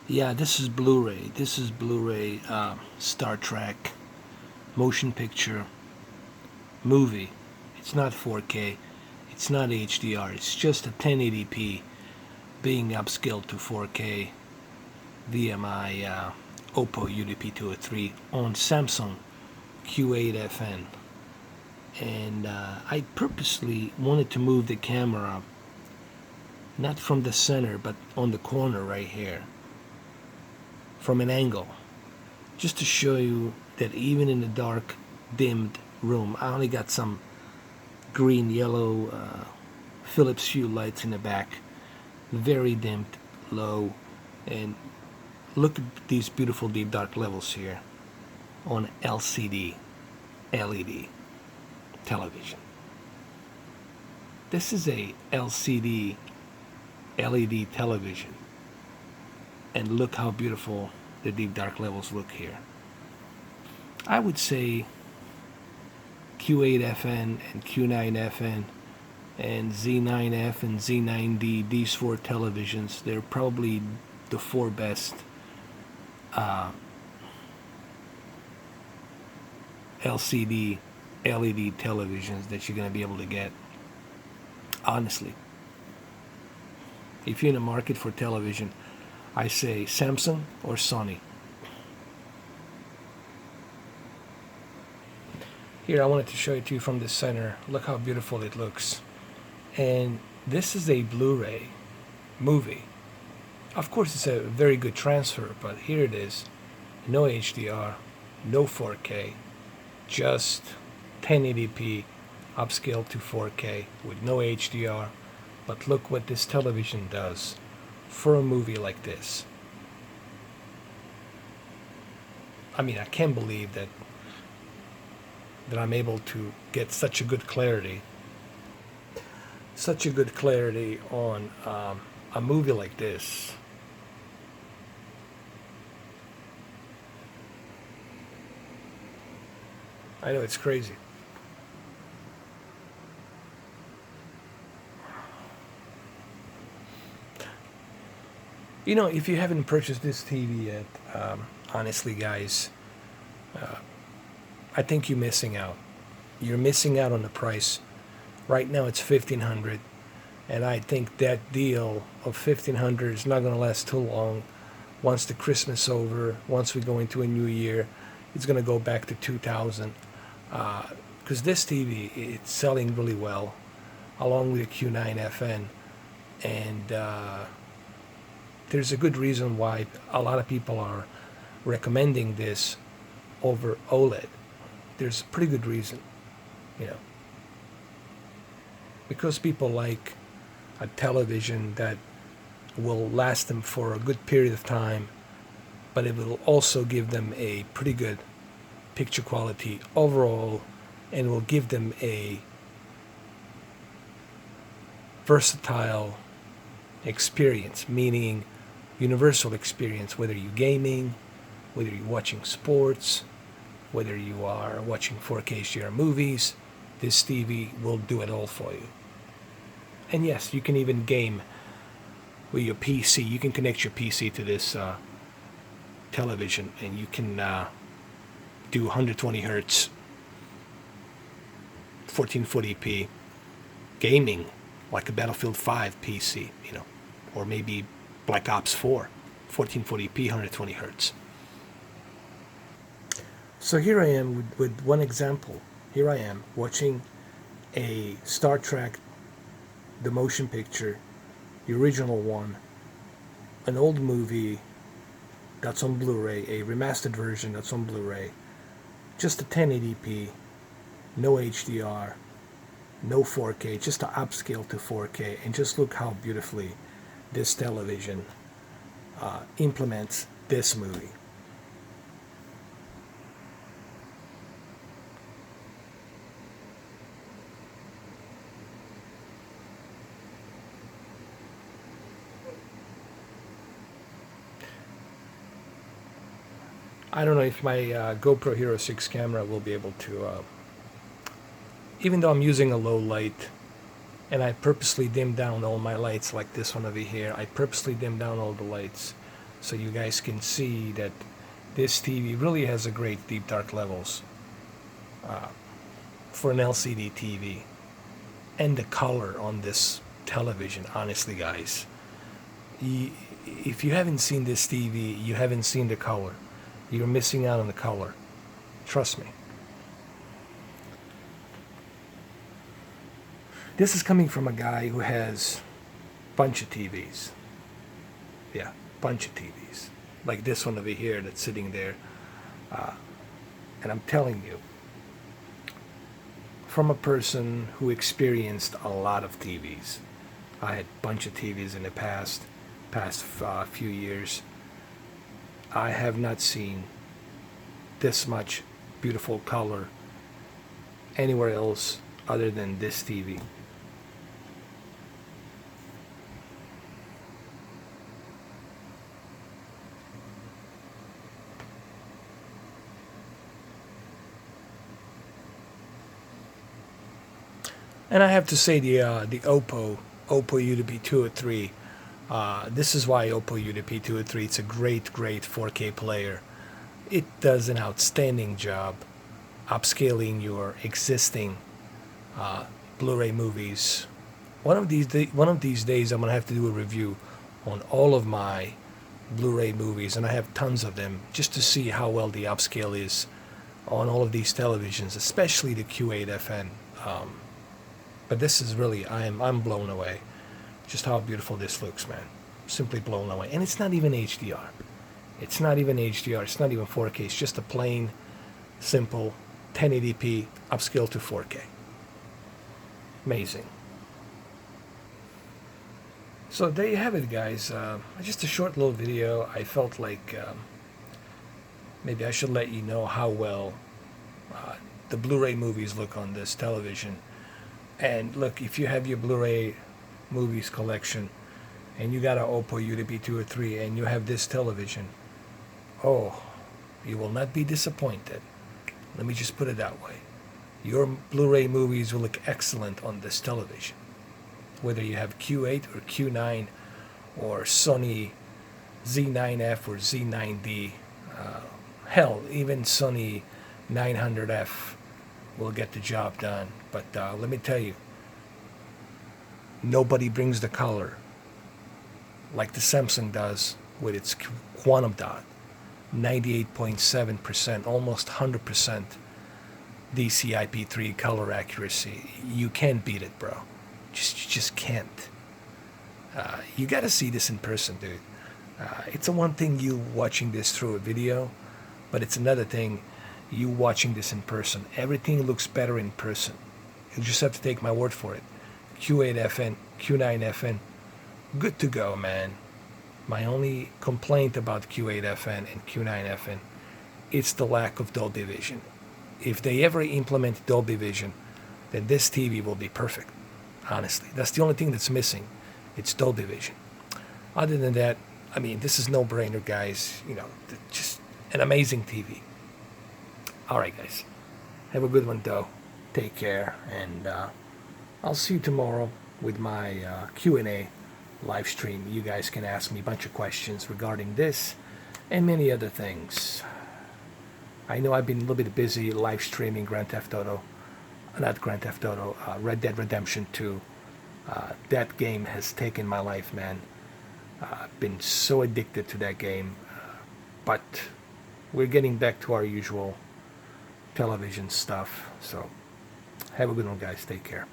Yeah, this is Blu-ray. This is Blu-ray Star Trek motion picture movie. It's not 4K. It's not HDR. It's just a 1080p being upscaled to 4K via my Oppo UDP203 on Samsung Q8FN. And I purposely wanted to move the camera not from the center but on the corner right here from an angle, just to show you that even in the dark dimmed room, I only got some green yellow Philips Hue lights in the back, very dimmed, low, and look at these beautiful deep dark levels here on LCD LED television. This is a LCD LED television, and look how beautiful the deep dark levels look here. I would say Q8FN and Q9FN and Z9F and Z9D, these four televisions, they're probably the four best LCD LED televisions that you're going to be able to get. Honestly, if you're in the market for television, I say Samsung or Sony. Here, I wanted to show it to you from the center. Look how beautiful it looks. And this is a Blu-ray movie. Of course, it's a very good transfer, but here it is. No HDR, no 4K, just 1080p upscaled to 4K with no HDR. But look what this television does for a movie like this. I mean, I can't believe that I'm able to get such a good clarity on a movie like this. I know, it's crazy. You know, if you haven't purchased this TV yet, honestly, guys, I think you're missing out. You're missing out on the price. Right now, it's $1,500, and I think that deal of $1,500 is not going to last too long. Once the Christmas over, once we go into a new year, it's going to go back to $2,000. Because this TV, it's selling really well, along with the Q9FN, and there's a good reason why a lot of people are recommending this over OLED. There's a pretty good reason, you know, because people like a television that will last them for a good period of time, but it will also give them a pretty good picture quality overall, and will give them a versatile experience, meaning universal experience, whether you're gaming, whether you're watching sports, whether you are watching 4K HDR movies. This TV will do it all for you. And yes, you can even game with your PC. You can connect your PC to this television, and you can do 120 hertz 1440p gaming like a Battlefield 5 PC, you know, or maybe Black Ops 4 1440p 120 hertz. So here I am with one example. Here I am watching a Star Trek, the motion picture, the original one, an old movie that's on Blu-ray, a remastered version that's on Blu-ray, just a 1080p, no HDR, no 4K, just to upscale to 4K, and just look how beautifully this television implements this movie. I don't know if my GoPro Hero 6 camera will be able to, even though I'm using a low light, and I purposely dimmed down all my lights, like this one over here. I purposely dimmed down all the lights so you guys can see that this TV really has a great deep dark levels for an LCD TV. And the color on this television, honestly guys, if you haven't seen this TV, you haven't seen the color. You're missing out on the color. Trust me. This is coming from a guy who has a bunch of TVs. Yeah, bunch of TVs. Like this one over here that's sitting there. And I'm telling you, from a person who experienced a lot of TVs. I had a bunch of TVs in the past few years. I have not seen this much beautiful color anywhere else other than this TV. And I have to say the Oppo UDP-203. This is why Oppo UDP-203. It's a great 4K player. It does an outstanding job upscaling your existing Blu-ray movies. One of these days, I'm gonna have to do a review on all of my Blu-ray movies, and I have tons of them, just to see how well the upscale is on all of these televisions, especially the Q8FN. But this is really, I'm blown away. Just how beautiful this looks, man. Simply blown away. And it's not even HDR. It's not even HDR. It's not even 4K. It's just a plain, simple 1080p upscale to 4K. Amazing. So there you have it, guys. Just a short little video. I felt like maybe I should let you know how well the Blu-ray movies look on this television. And look, if you have your Blu-ray movies collection and you got an Oppo UDP-203 and you have this television, oh, you will not be disappointed. Let me just put it that way. Your Blu-ray movies will look excellent on this television. Whether you have Q8 or Q9 or Sony Z9F or Z9D, hell, even Sony 900F will get the job done. But let me tell you, nobody brings the color like the Samsung does with its quantum dot. 98.7%, almost 100% DCI-P3 color accuracy. You can't beat it, bro. You just can't. You gotta see this in person, dude. It's a one thing you watching this through a video, but it's another thing you watching this in person. Everything looks better in person. You just have to take my word for it. Q8FN, Q9FN, good to go, man. My only complaint about Q8FN and Q9FN, it's the lack of Dolby Vision. If they ever implement Dolby Vision, then this TV will be perfect. Honestly, that's the only thing that's missing. It's Dolby Vision. Other than that, I mean, this is no-brainer, guys. You know, just an amazing TV. All right, guys. Have a good one, though. Take care, and I'll see you tomorrow with my Q&A live stream. You guys can ask me a bunch of questions regarding this and many other things. I know I've been a little bit busy live streaming Red Dead Redemption 2. That game has taken my life, man. I've been so addicted to that game. But we're getting back to our usual television stuff. So have a good one, guys. Take care.